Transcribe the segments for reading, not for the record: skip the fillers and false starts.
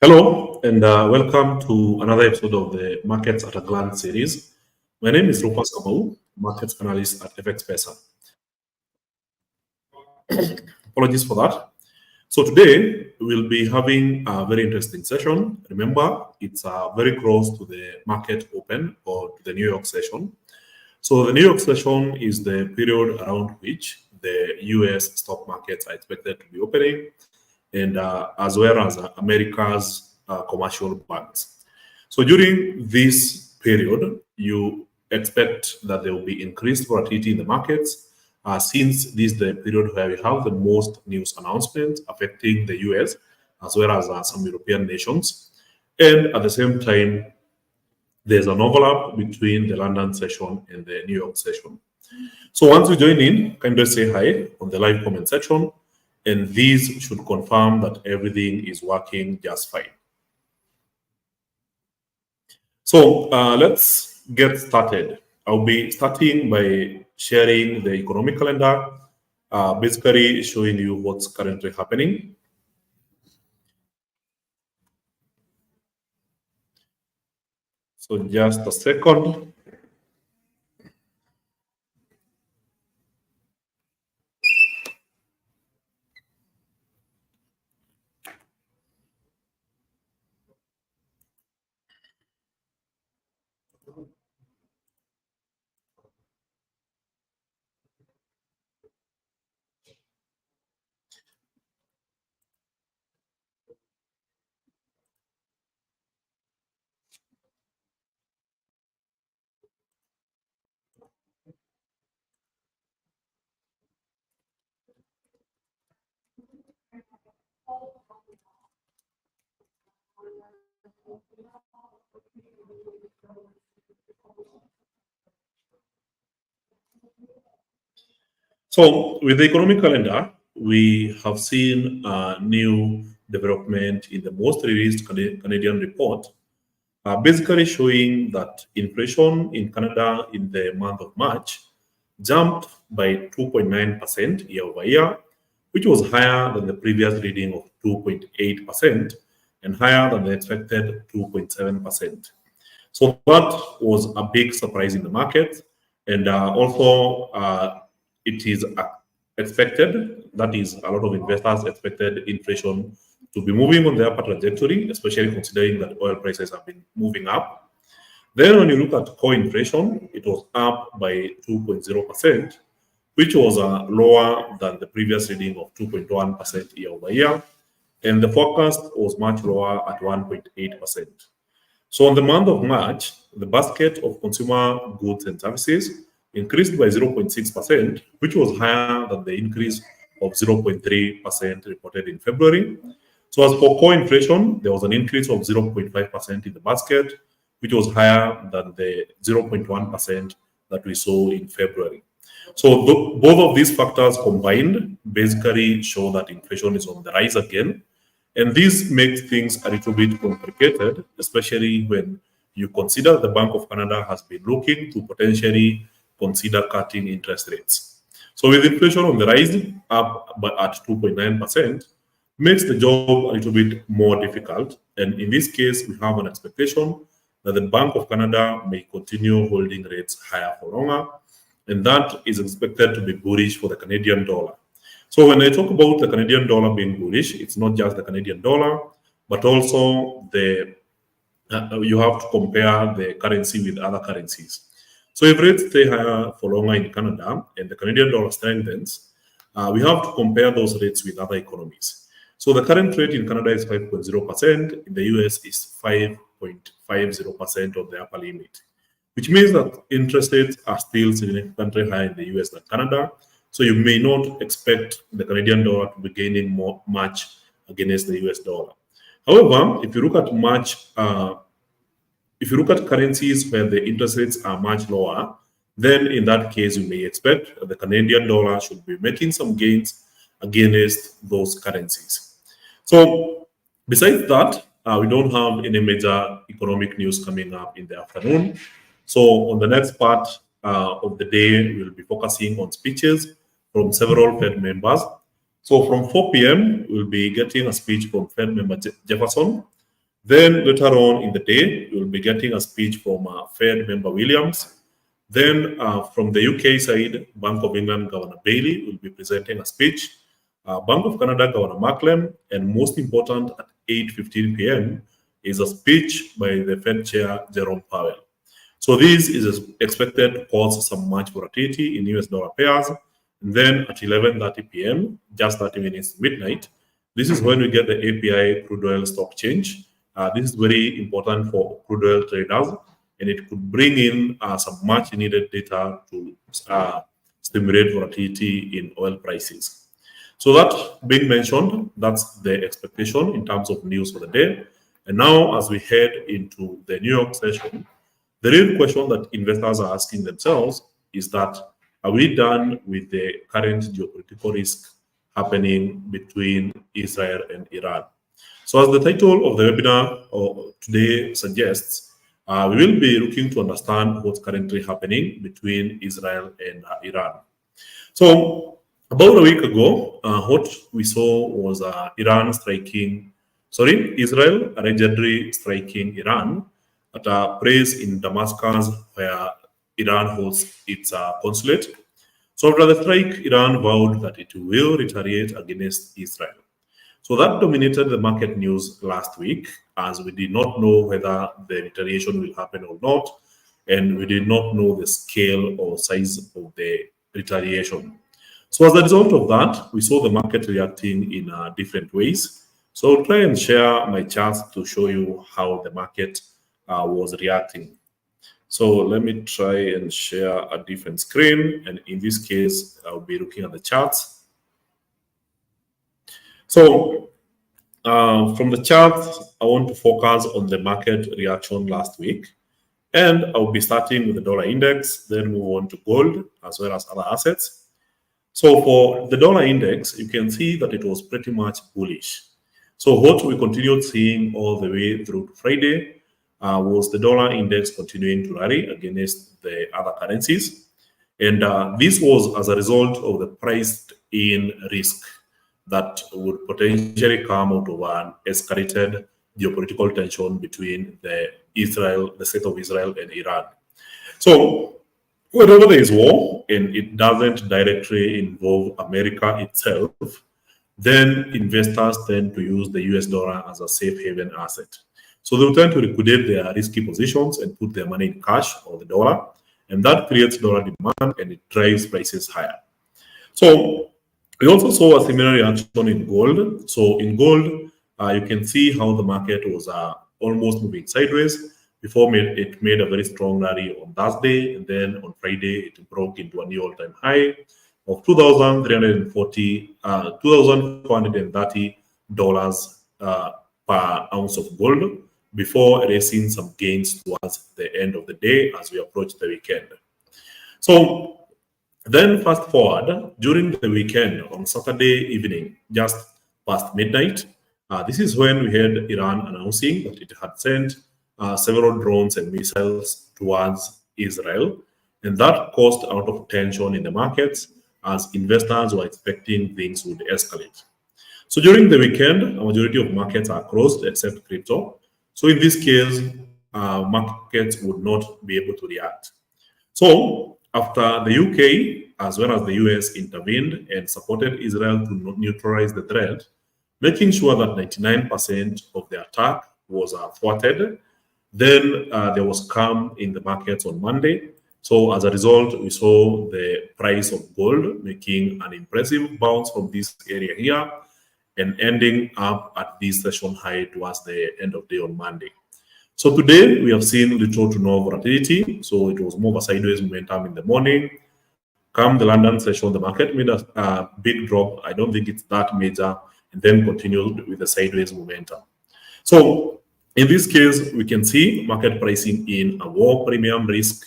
Hello, and welcome to another episode of the Markets at a Glance series. My name is Rufus Kamau, Markets Analyst at FX Pesa. Apologies for that. So today we'll be having a very interesting session. Remember, it's very close to the market open or to the New York session. So the New York session is the period around which the US stock markets are expected to be opening, and as well as America's commercial banks. So during this period, you expect that there will be increased volatility in the markets, since this is the period where we have the most news announcements affecting the US as well as some European nations. And at the same time, there's an overlap between the London session and the New York session. So once you join in, kindly say hi on the live comment section, and these should confirm that everything is working just fine. So let's get started. I'll be starting by sharing the economic calendar, basically showing you what's currently happening. So just a second. So with the economic calendar, we have seen a new development in the most released Canadian report, basically showing that inflation in Canada in the month of March jumped by 2.9% year over year, which was higher than the previous reading of 2.8% and higher than the expected 2.7%. So that was a big surprise in the market, and also it is expected, that is, a lot of investors expected inflation to be moving on the upper trajectory, especially considering that oil prices have been moving up. Then when you look at core inflation, it was up by 2.0%, which was lower than the previous reading of 2.1% year over year, and the forecast was much lower at 1.8%. So in the month of March, the basket of consumer goods and services increased by 0.6%, which was higher than the increase of 0.3% reported in February. So as for core inflation, there was an increase of 0.5% in the basket, which was higher than the 0.1% that we saw in February. So both of these factors combined basically show that inflation is on the rise again. And this makes things a little bit complicated, especially when you consider the Bank of Canada has been looking to potentially consider cutting interest rates. So with inflation on the rise, up at 2.9%, makes the job a little bit more difficult. And in this case, we have an expectation that the Bank of Canada may continue holding rates higher for longer, and that is expected to be bullish for the Canadian dollar. So when I talk about the Canadian dollar being bullish, it's not just the Canadian dollar, but also you have to compare the currency with other currencies. So if rates stay higher for longer in Canada and the Canadian dollar strengthens, we have to compare those rates with other economies. So the current rate in Canada is 5.0%, in the US is 5.50% of the upper limit, which means that interest rates are still significantly higher in the US than Canada. So you may not expect the Canadian dollar to be gaining much against the US dollar. However, if you look at currencies where the interest rates are much lower, then in that case, you may expect that the Canadian dollar should be making some gains against those currencies. So besides that, we don't have any major economic news coming up in the afternoon. So on the next part of the day, we'll be focusing on speeches from several Fed members. So from 4 p.m., we'll be getting a speech from Fed member Jefferson. Then later on in the day, you'll be getting a speech from Fed member Williams. Then from the UK side, Bank of England Governor Bailey will be presenting a speech. Bank of Canada Governor Macklem, and most important at 8:15 p.m. is a speech by the Fed Chair Jerome Powell. So this is expected to cause some much volatility in US dollar pairs. And then at 11:30 p.m., just 30 minutes to midnight, this is when we get the API crude oil stock change. This is very important for crude oil traders, and it could bring in some much needed data to stimulate volatility in oil prices. So that being mentioned, that's the expectation in terms of news for the day. And now as we head into the New York session, the real question that investors are asking themselves is that, are we done with the current geopolitical risk happening between Israel and Iran? So as the title of the webinar today suggests, we will be looking to understand what's currently happening between Israel and Iran. So about a week ago, what we saw was Israel allegedly striking Iran at a place in Damascus where Iran holds its consulate. So after the strike, Iran vowed that it will retaliate against Israel. So that dominated the market news last week, as we did not know whether the retaliation will happen or not, and we did not know the scale or size of the retaliation. So as a result of that, we saw the market reacting in different ways. So I'll try and share my charts to show you how the market was reacting. So let me try and share a different screen. And in this case, I'll be looking at the charts. So from the charts, I want to focus on the market reaction last week. And I'll be starting with the dollar index, then move on to gold as well as other assets. So for the dollar index, you can see that it was pretty much bullish. So what we continued seeing all the way through to Friday was the dollar index continuing to rally against the other currencies. And this was as a result of the priced in risk that would potentially come out of an escalated geopolitical tension between the state of Israel and Iran. So whenever there is war and it doesn't directly involve America itself, then investors tend to use the US dollar as a safe haven asset. So they'll tend to liquidate their risky positions and put their money in cash or the dollar, and that creates dollar demand and it drives prices higher. So we also saw a similar reaction in gold. So in gold, you can see how the market was almost moving sideways before it made a very strong rally on Thursday, and then on Friday it broke into a new all-time high of $2,430 per ounce of gold before erasing some gains towards the end of the day as we approach the weekend. So then fast forward, during the weekend on Saturday evening, just past midnight, this is when we had Iran announcing that it had sent several drones and missiles towards Israel, and that caused a lot of tension in the markets as investors were expecting things would escalate. So during the weekend, a majority of markets are closed except crypto. So in this case, markets would not be able to react. So after the UK as well as the US intervened and supported Israel to neutralize the threat, making sure that 99% of the attack was thwarted, then there was calm in the markets on Monday. So as a result, we saw the price of gold making an impressive bounce from this area here and ending up at this session high towards the end of the day on Monday. So today we have seen little to no volatility. So it was more of a sideways momentum in the morning. Come the London session, the market made a big drop. I don't think it's that major, and then continued with the sideways momentum. So in this case, we can see market pricing in a war premium risk,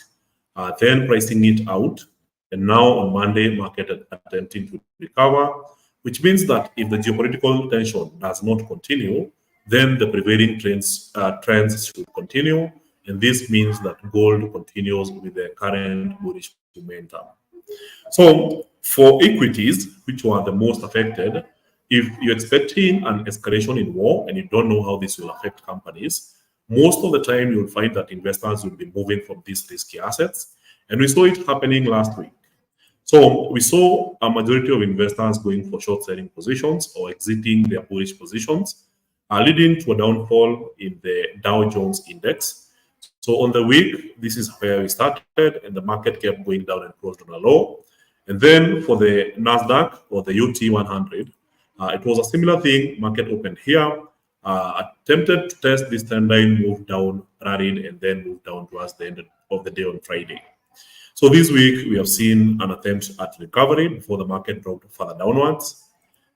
then pricing it out, and now on Monday, market attempting to recover, which means that if the geopolitical tension does not continue, then the prevailing trends should continue, and this means that gold continues with the current bullish momentum. So for equities, which were the most affected, if you're expecting an escalation in war and you don't know how this will affect companies, most of the time you'll find that investors will be moving from these risky assets. And we saw it happening last week. So we saw a majority of investors going for short selling positions or exiting their bullish positions, leading to a downfall in the Dow Jones index. So on the week, this is where we started, and the market kept going down and closed on a low. And then for the Nasdaq or the UT 100, it was a similar thing. Market opened here, attempted to test this trend line, moved down, rallied, and then moved down towards the end of the day on Friday. So this week, we have seen an attempt at recovery before the market dropped further downwards.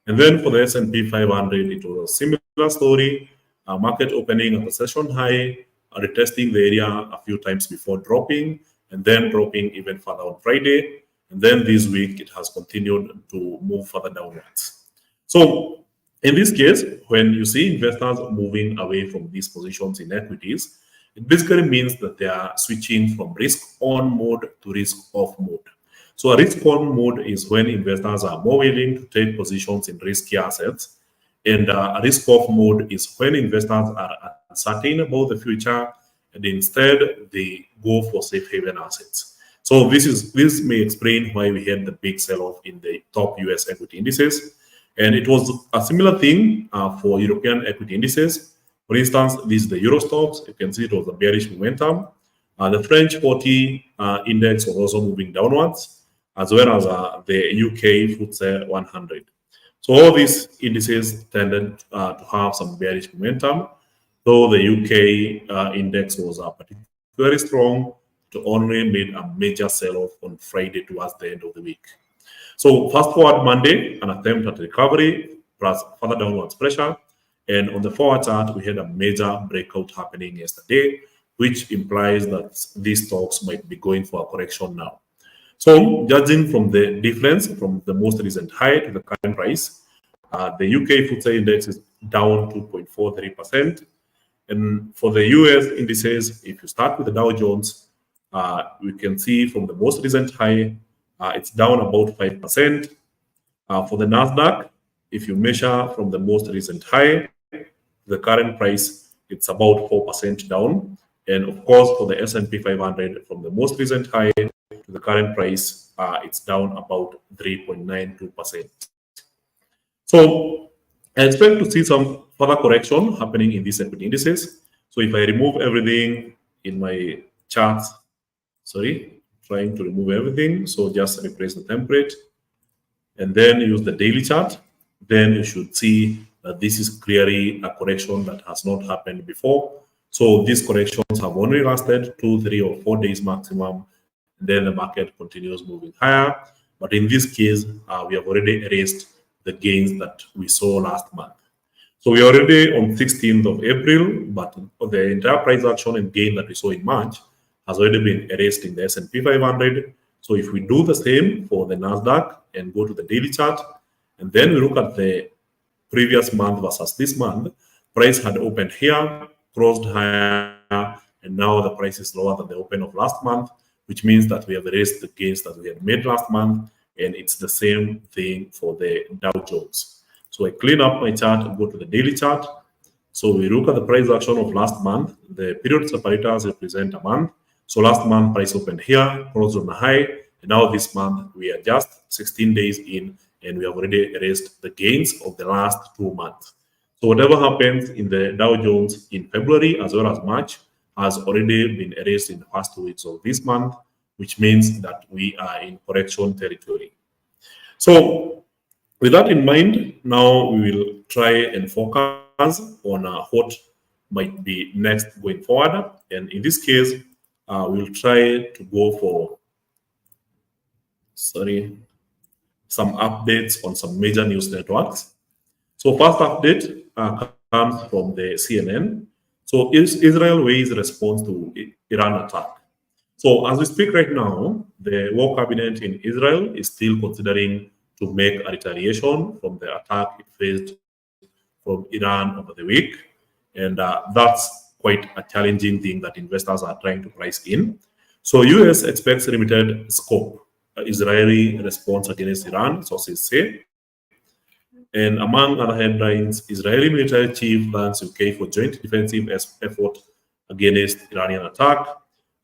And then for the S&P 500, it was a similar story. Market opening at the session high, retesting the area a few times before dropping, and then dropping even further on Friday. And then this week, it has continued to move further downwards. So in this case, when you see investors moving away from these positions in equities, it basically means that they are switching from risk on mode to risk off mode. So a risk on mode is when investors are more willing to take positions in risky assets. And a risk off mode is when investors are uncertain about the future and instead they go for safe haven assets. So this may explain why we had the big sell-off in the top US equity indices. And it was a similar thing for European equity indices. For instance, this is the Euro stocks. You can see it was a bearish momentum. The French 40 index was also moving downwards, as well as the UK FTSE 100. So all these indices tended to have some bearish momentum, though the UK index was particularly strong. It only made a major sell-off on Friday towards the end of the week. So fast forward Monday, an attempt at recovery plus further downwards pressure. And on the forward chart, we had a major breakout happening yesterday, which implies that these stocks might be going for a correction now. So judging from the difference from the most recent high to the current price, the UK FTSE index is down 2.43%. And for the US indices, if you start with the Dow Jones, we can see from the most recent high, it's down about 5%. For the Nasdaq, if you measure from the most recent high, the current price, it's about 4% down. And of course, for the S&P 500, from the most recent high to the current price, it's down about 3.92%. So I expect to see some further correction happening in these equity indices. So if I remove everything in my charts, trying to remove everything. So just replace the template and then use the daily chart. Then you should see that this is clearly a correction that has not happened before. So these corrections have only lasted 2, 3, or 4 days maximum. And then the market continues moving higher. But in this case, we have already erased the gains that we saw last month. So we are already on 16th of April, but the entire price action and gain that we saw in March has already been erased in the S&P 500. So if we do the same for the Nasdaq and go to the daily chart, and then we look at the previous month versus this month, price had opened here, closed higher, and now the price is lower than the open of last month, which means that we have erased the gains that we had made last month, and it's the same thing for the Dow Jones. So I clean up my chart and go to the daily chart. So we look at the price action of last month. The period separators represent a month. So last month price opened here, closed on a high, and now this month we are just 16 days in, and we have already erased the gains of the last 2 months. So whatever happens in the Dow Jones in February as well as March has already been erased in the first 2 weeks of this month, which means that we are in correction territory. So with that in mind, now we will try and focus on what might be next going forward. And in this case, we'll try to go for, some updates on some major news networks. So first update comes from the CNN. So Israel weighs response to Iran attack. So as we speak right now, the war cabinet in Israel is still considering to make a retaliation from the attack it faced from Iran over the week. And that's quite a challenging thing that investors are trying to price in. So US expects limited scope Israeli response against Iran, sources say. And among other headlines, Israeli military chief thanks UK for joint defensive effort against Iranian attack.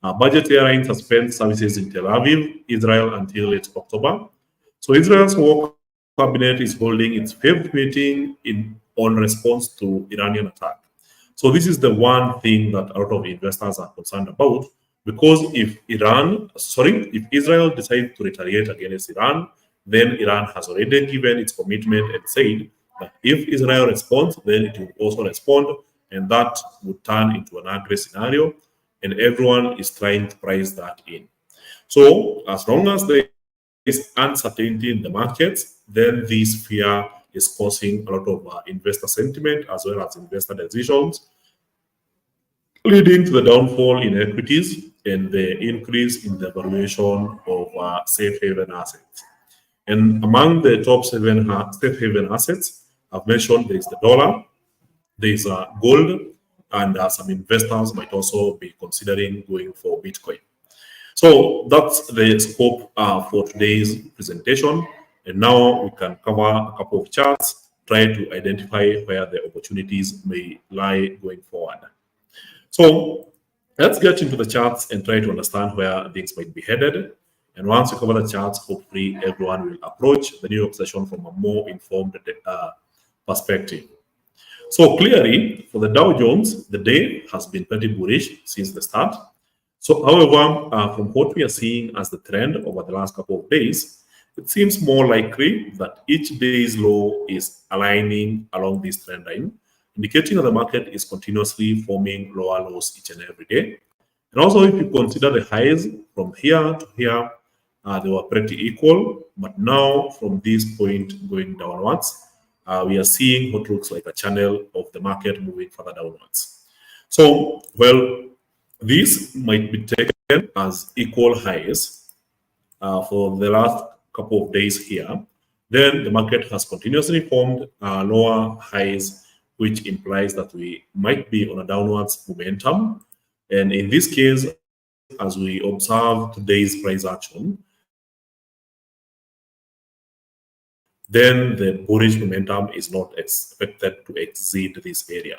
Budget airline suspends services in Tel Aviv, Israel until late October. So Israel's war cabinet is holding its fifth meeting on response to Iranian attack. So this is the one thing that a lot of investors are concerned about, because if Israel decides to retaliate against Iran, then Iran has already given its commitment and said that if Israel responds, then it will also respond, and that would turn into an ugly scenario, and everyone is trying to price that in. So as long as there is uncertainty in the markets, then this fear is causing a lot of investor sentiment as well as investor decisions, leading to the downfall in equities and the increase in the valuation of safe haven assets. And among the top safe haven assets, I've mentioned there is the dollar, there is gold, and some investors might also be considering going for Bitcoin. So that's the scope for today's presentation. And now we can cover a couple of charts, try to identify where the opportunities may lie going forward. So let's get into the charts and try to understand where things might be headed. And once we cover the charts, hopefully everyone will approach the New York session from a more informed perspective. So clearly, for the Dow Jones, the day has been pretty bullish since the start. So, however, from what we are seeing as the trend over the last couple of days, it seems more likely that each day's low is aligning along this trend line, indicating that the market is continuously forming lower lows each and every day. And also, if you consider the highs from here to here, they were pretty equal. But now, from this point going downwards, we are seeing what looks like a channel of the market moving further downwards. So, well, this might be taken as equal highs for the last couple of days here. Then the market has continuously formed lower highs, which implies that we might be on a downwards momentum. And in this case, as we observe today's price action, then the bullish momentum is not expected to exceed this area.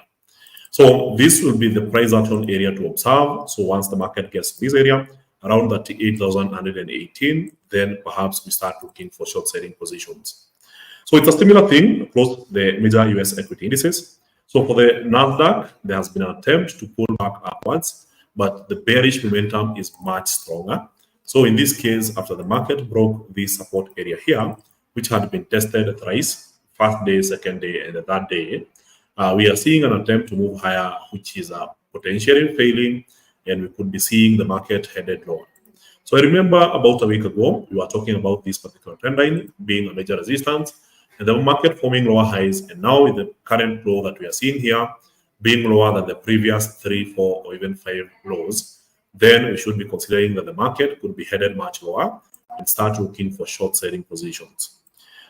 So this will be the price action area to observe. So once the market gets to this area, around 38,118, then perhaps we start looking for short selling positions. So it's a similar thing across the major US equity indices. So for the NASDAQ, there has been an attempt to pull back upwards, but the bearish momentum is much stronger. So in this case, after the market broke this support area here, which had been tested thrice, first day, second day, and the third day, we are seeing an attempt to move higher, which is potentially failing, and we could be seeing the market headed lower. So I remember about a week ago, we were talking about this particular trend line being a major resistance, and the market forming lower highs, and now with the current low that we are seeing here being lower than the previous 3, 4, or even 5 lows, then we should be considering that the market could be headed much lower and start looking for short selling positions.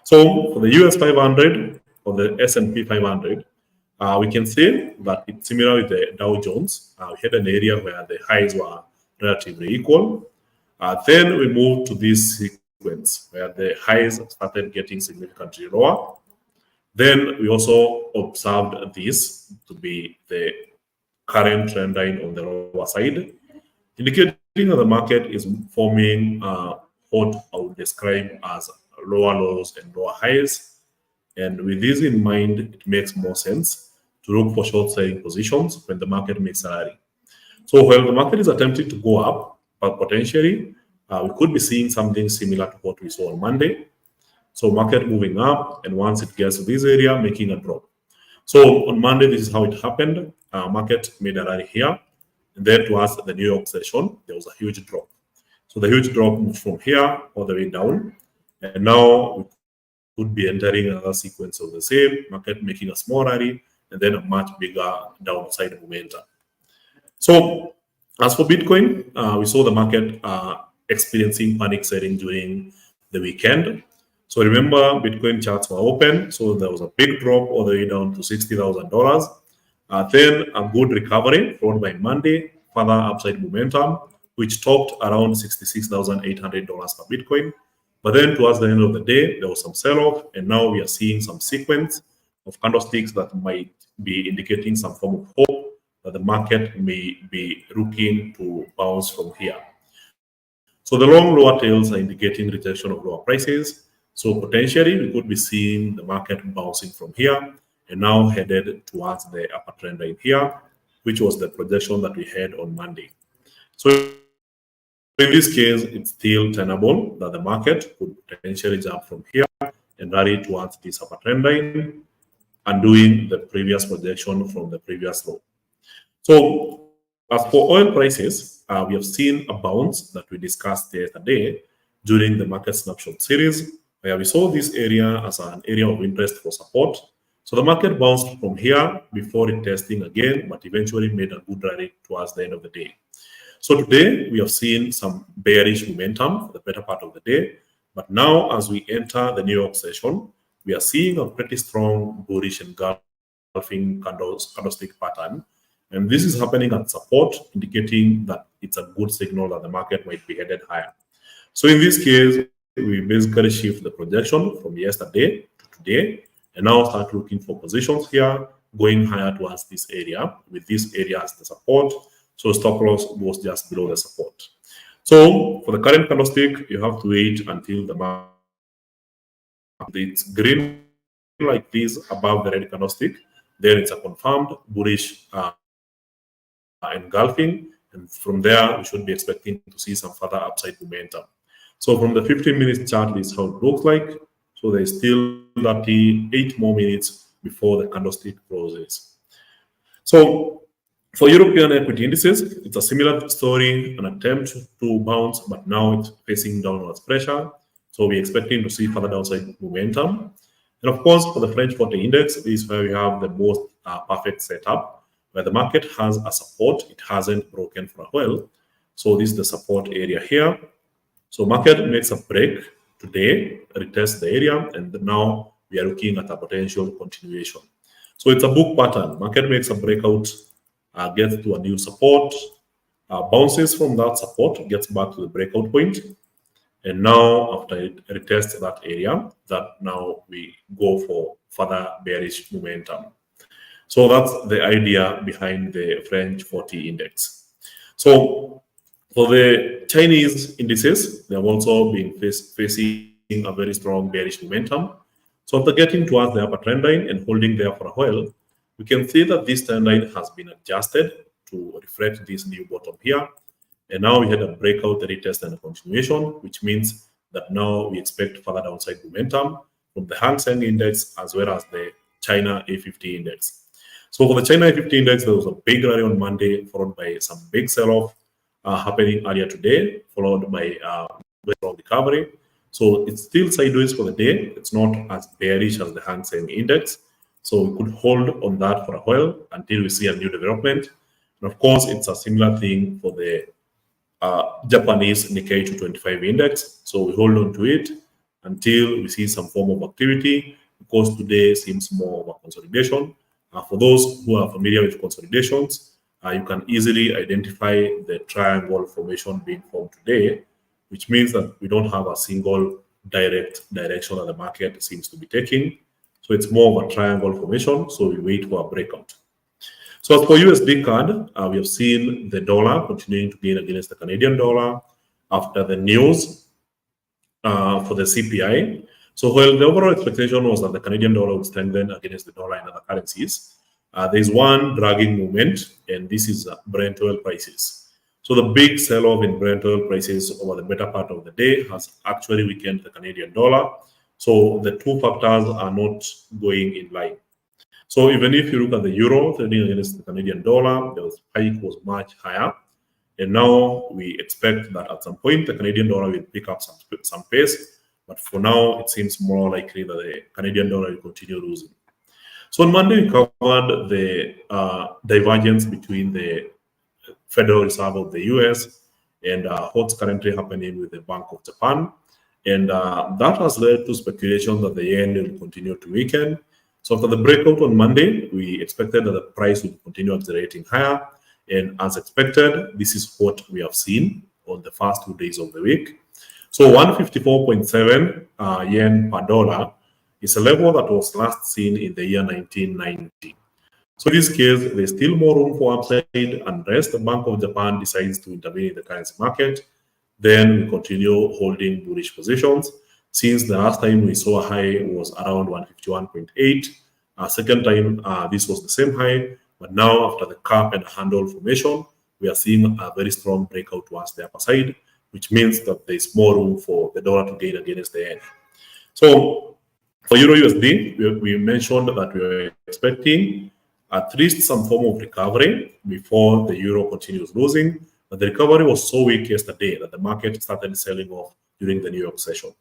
So for the US 500 or the S&P 500, we can say that it's similar with the Dow Jones. We had an area where the highs were relatively equal. Then we moved to this sequence where the highs started getting significantly lower. Then we also observed this to be the current trend line on the lower side, indicating that the market is forming what I would describe as lower lows and lower highs. And with this in mind, it makes more sense to look for short selling positions when the market makes a rally. So while the market is attempting to go up, but potentially we could be seeing something similar to what we saw on Monday. So market moving up, and once it gets to this area, making a drop. So on Monday, this is how it happened. Market made a rally here, and then towards the New York session, there was a huge drop. So the huge drop moved from here all the way down, and now we could be entering another sequence of the same market making a small rally and then a much bigger downside momentum. So as for Bitcoin, we saw the market experiencing panic selling during the weekend. So remember, Bitcoin charts were open, so there was a big drop all the way down to $60,000. Then a good recovery followed by Monday, further upside momentum, which topped around $66,800 per Bitcoin. But then towards the end of the day, there was some sell-off, and now we are seeing some sequence of candlesticks that might be indicating some form of hope that the market may be looking to bounce from here. So the long lower tails are indicating rejection of lower prices. So potentially we could be seeing the market bouncing from here and now headed towards the upper trend line here, which was the projection that we had on Monday. So in this case, it's still tenable that the market could potentially jump from here and rally towards this upper trend line, undoing the previous projection from the previous low. So as for oil prices, we have seen a bounce that we discussed yesterday during the market snapshot series, where we saw this area as an area of interest for support. So the market bounced from here before retesting again, but eventually made a good rally towards the end of the day. So today we have seen some bearish momentum for the better part of the day, but now as we enter the New York session, we are seeing a pretty strong bullish engulfing candlestick pattern. And this is happening at support, indicating that it's a good signal that the market might be headed higher. So in this case, we basically shift the projection from yesterday to today, and now start looking for positions here, going higher towards this area, with this area as the support. So stop loss goes just below the support. So for the current candlestick, you have to wait until the market it's green like this above the red candlestick. Then it's a confirmed bullish engulfing, and from there we should be expecting to see some further upside momentum. So from the 15-minute chart, this is how it looks like. So there's still 38 more minutes before the candlestick closes. So for European equity indices, it's a similar story, an attempt to bounce, but now it's facing downwards pressure. So we're expecting to see further downside momentum. And of course, for the French 40 index, this is where we have the most perfect setup, where the market has a support. It hasn't broken for a while. So this is the support area here. So market makes a break today, retests the area, and now we are looking at a potential continuation. So it's a book pattern. Market makes a breakout, gets to a new support, bounces from that support, gets back to the breakout point. And now after it retests that area, that now we go for further bearish momentum. So that's the idea behind the French 40 index. So for the Chinese indices, they have also been facing a very strong bearish momentum. So after getting towards the upper trend line and holding there for a while, we can see that this trend line has been adjusted to reflect this new bottom here. And now we had a breakout, a retest, and a continuation, which means that now we expect further downside momentum from the Hang Seng index as well as the China A50 index. So for the China A50 index, there was a big rally on Monday, followed by some big sell-off happening earlier today, followed by very strong recovery. So it's still sideways for the day. It's not as bearish as the Hang Seng index. So we could hold on that for a while until we see a new development. And of course, it's a similar thing for the Japanese Nikkei 225 index. So we hold on to it until we see some form of activity, because today seems more of a consolidation. For those who are familiar with consolidations, you can easily identify the triangle formation being formed today, which means that we don't have a single direct direction that the market seems to be taking. So it's more of a triangle formation. So we wait for a breakout. So as for USD CAD, we have seen the dollar continuing to gain against the Canadian dollar after the news for the CPI. So while the overall expectation was that the Canadian dollar would strengthen against the dollar and other currencies, there is one dragging movement, and this is Brent oil prices. So the big sell-off in Brent oil prices over the better part of the day has actually weakened the Canadian dollar. So the two factors are not going in line. So even if you look at the euro trading against the Canadian dollar, the spike was much higher. And now we expect that at some point the Canadian dollar will pick up some pace. But for now, it seems more likely that the Canadian dollar will continue losing. So on Monday, we covered the divergence between the Federal Reserve of the US and what's currently happening with the Bank of Japan. And that has led to speculation that the yen will continue to weaken. So after the breakout on Monday, we expected that the price would continue accelerating higher. And as expected, this is what we have seen on the first 2 days of the week. So 154.7 yen per dollar is a level that was last seen in the year 1990. So in this case, there's still more room for upside unless the Bank of Japan decides to intervene in the currency market. Then we continue holding bullish positions. Since the last time we saw a high was around 151.8. Second time, this was the same high. But now after the cap and handle formation, we are seeing a very strong breakout towards the upper side, which means that there's more room for the dollar to gain against the yen. So for Euro USD, we mentioned that we were expecting at least some form of recovery before the euro continues losing. But the recovery was so weak yesterday that the market started selling off during the New York session.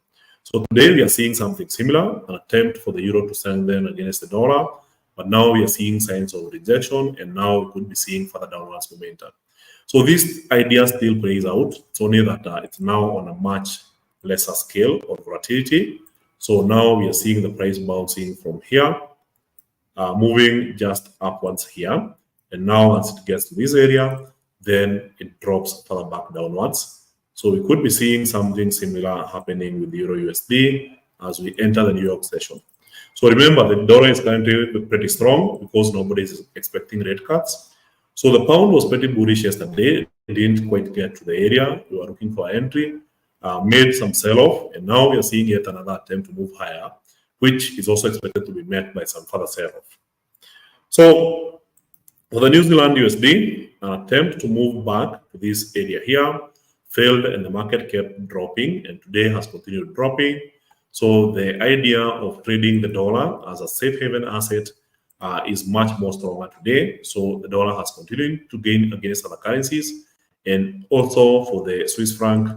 So today we are seeing something similar, an attempt for the euro to strengthen against the dollar. But now we are seeing signs of rejection, and now we could be seeing further downwards momentum. So this idea still plays out. It's only that it's now on a much lesser scale of volatility. So now we are seeing the price bouncing from here, moving just upwards here. And now as it gets to this area, then it drops further back downwards. So we could be seeing something similar happening with Euro USD as we enter the New York session. So remember, the dollar is currently pretty strong because nobody is expecting rate cuts. So the pound was pretty bullish yesterday. It didn't quite get to the area. We were looking for entry, made some sell-off, and now we are seeing yet another attempt to move higher, which is also expected to be met by some further sell-off. So for the New Zealand USD, an attempt to move back to this area here failed, and the market kept dropping, and today has continued dropping. So the idea of trading the dollar as a safe haven asset is much more stronger today. So the dollar has continued to gain against other currencies. And also for the Swiss franc,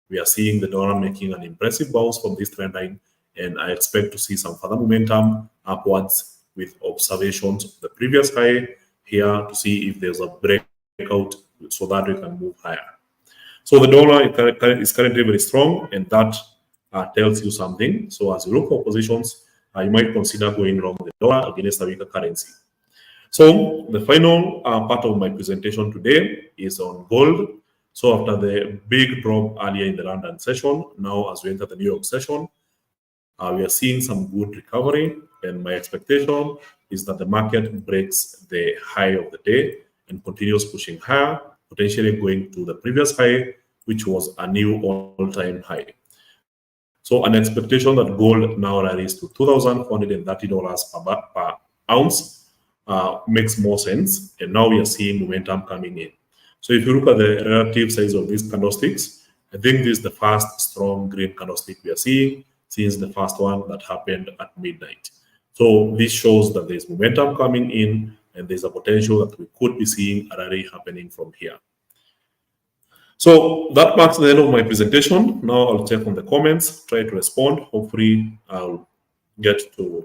we are seeing the dollar making an impressive bounce from this trend line. And I expect to see some further momentum upwards with observations of the previous high here to see if there's a breakout so that we can move higher. So the dollar is currently very strong, and that tells you something. So as you look for positions, you might consider going long the dollar against a weaker currency. So the final part of my presentation today is on gold. So after the big drop earlier in the London session, now as we enter the New York session, we are seeing some good recovery, and my expectation is that the market breaks the high of the day and continues pushing higher, potentially going to the previous high, which was a new all-time high. So an expectation that gold now rallies to $2,430 per ounce makes more sense. And now we are seeing momentum coming in. So if you look at the relative size of these candlesticks, I think this is the first strong green candlestick we are seeing since the first one that happened at midnight. So this shows that there's momentum coming in, and there's a potential that we could be seeing a rally happening from here. So that marks the end of my presentation. Now I'll check on the comments, try to respond. Hopefully I'll get to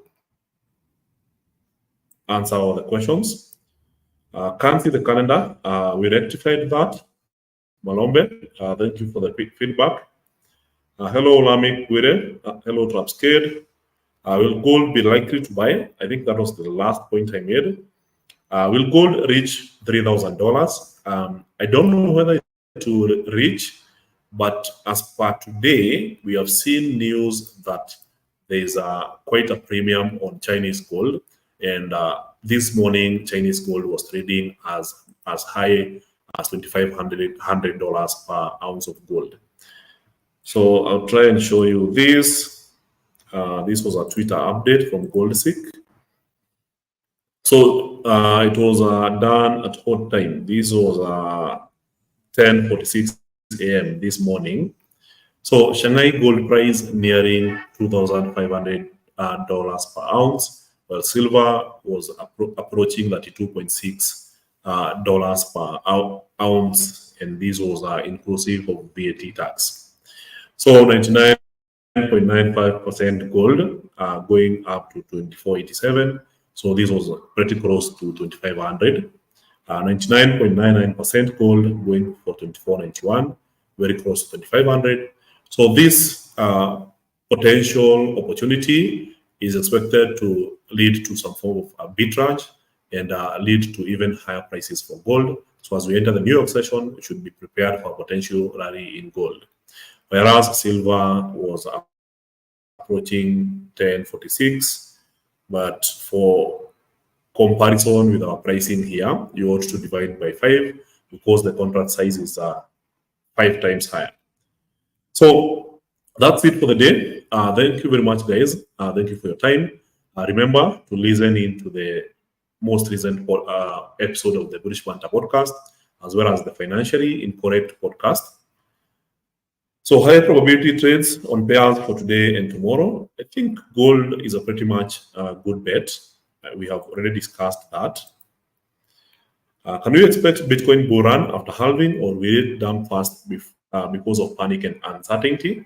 answer all the questions. Can't see the calendar. We rectified that. Malombe, thank you for the quick feedback. Hello, Lami Kwire. Hello, Trapskid. Will gold be likely to buy? I think that was the last point I made. Will gold reach $3,000? I don't know whether to reach, but as per today, we have seen news that there is quite a premium on Chinese gold, and this morning Chinese gold was trading as high as $2,500 per ounce of gold. So I'll try and show you this. This was a Twitter update from GoldSeek. So it was done at hot time. This was 10:46 a.m. this morning. So Shanghai gold price nearing $2,500 per ounce, while silver was approaching $32.6 per ounce, and this was inclusive of VAT tax. So 99.95% gold going up to 2487. So this was pretty close to 2500. 99.99% gold going for 2491, very close to 2500. So this potential opportunity is expected to lead to some form of arbitrage and lead to even higher prices for gold. So as we enter the New York session, we should be prepared for a potential rally in gold. whereas silver was approaching 1046. But for comparison with our pricing here, you ought to divide by 5 because the contract size is 5 times higher. So that's it for the day. Thank you very much, guys. Thank you for your time. Remember to listen into the most recent episode of the British Banter podcast, as well as the Financially Incorrect podcast. So high probability trades on pairs for today and tomorrow. I think gold is a pretty much good bet. We have already discussed that. Can we expect Bitcoin bull run after halving, or will it dump fast because of panic and uncertainty?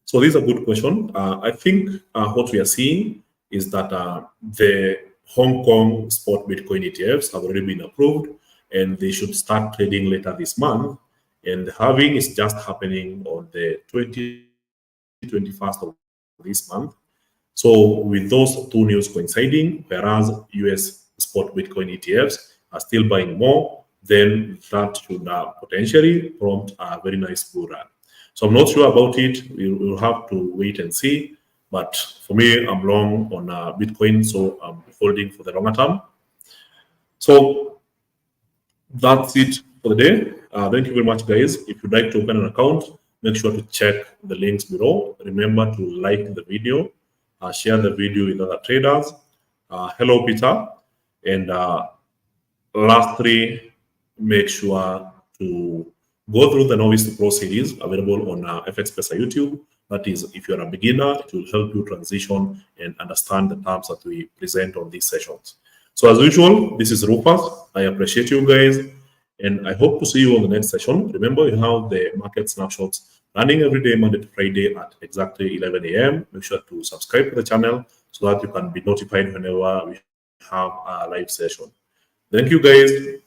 So this is a good question. I think what we are seeing is that the Hong Kong spot Bitcoin ETFs have already been approved, and they should start trading later this month. And the halving is just happening on the 21st of this month. So with those two news coinciding, whereas US spot Bitcoin ETFs are still buying more, then that should potentially prompt a very nice bull run. So I'm not sure about it. We'll have to wait and see. But for me, I'm long on Bitcoin, so I'm holding for the longer term. So that's it for the day. Thank you very much, guys. If you'd like to open an account, make sure to check the links below. Remember to like the video, share the video with other traders. Hello, Peter. And lastly, make sure to go through the Novice to Pro series available on FX Pesa YouTube. That is, if you're a beginner, it will help you transition and understand the terms that we present on these sessions. So as usual, this is Rufus. I appreciate you guys, and I hope to see you on the next session. Remember, you have the market snapshots running every day, Monday to Friday at exactly 11 a.m. Make sure to subscribe to the channel so that you can be notified whenever we have a live session. Thank you, guys.